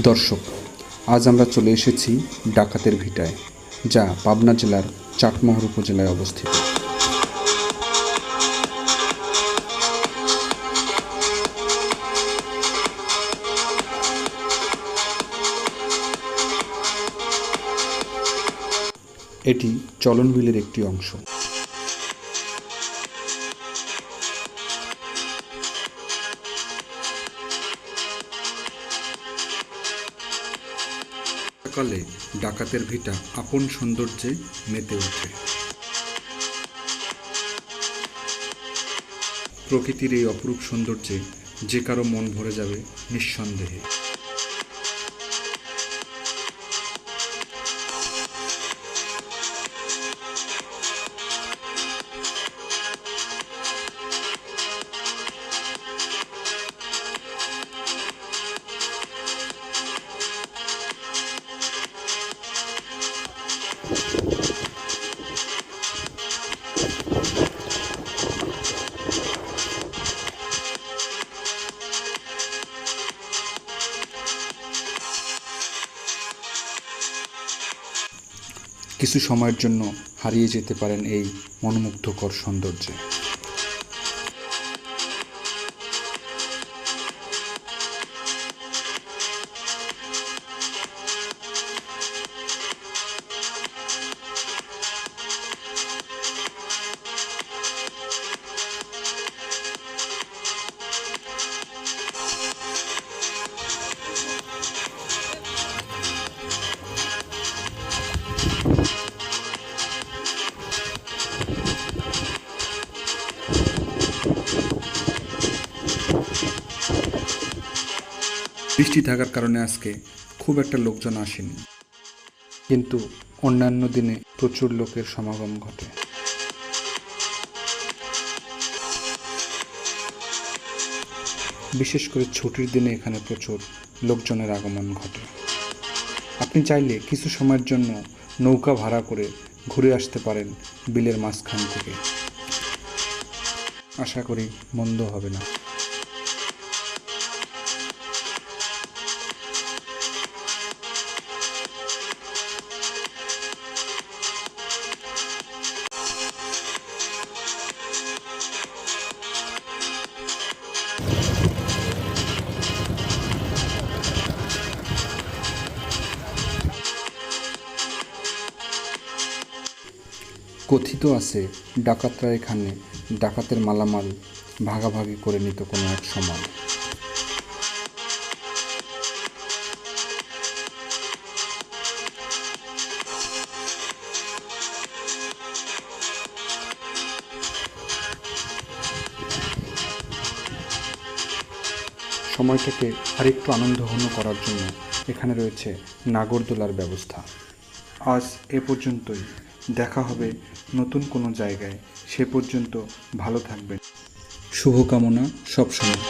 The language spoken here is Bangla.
দর্শক, আজ আমরা চলে এসেছি ডাকাতের ভিটায়, যা পাবনা জেলার চাটমোহর উপজেলায় অবস্থিত। এটি চলন বিলের একটি অংশ। সকালে ডাকাতের ভিটা আপন সৌন্দর্যে মেতে ওঠে। প্রকৃতির এই অপরূপ সৌন্দর্যে যে কারো মন ভরে যাবে নিঃসন্দেহে। কিছু সময়ের জন্য হারিয়ে যেতে পারেন এই মনোমুগ্ধকর সৌন্দর্যে। বৃষ্টি থাকার কারণে আজকে খুব একটা লোকজন আসেনি, কিন্তু অন্যান্য দিনে প্রচুর লোকের সমাগম ঘটে। বিশেষ করে ছুটির দিনে এখানে প্রচুর লোকজনের আগমন ঘটে। আপনি চাইলে কিছু সময়ের জন্য নৌকা ভাড়া করে ঘুরে আসতে পারেন বিলের মাঝখান থেকে। আশা করি মন্দ হবে না। কথিত আছে ডাকাতরা এখানে ডাকাতের মালামাল ভাগাভাগি করে নিত কোনো এক সময়। সময়টাকে আরেকটু আনন্দঘন করার জন্য এখানে রয়েছে নাগরদোলার ব্যবস্থা। আজ এ পর্যন্তই। দেখা হবে নতুন কোনো জায়গায়। সে পর্যন্ত ভালো থাকবেন। শুভকামনা সবসময়।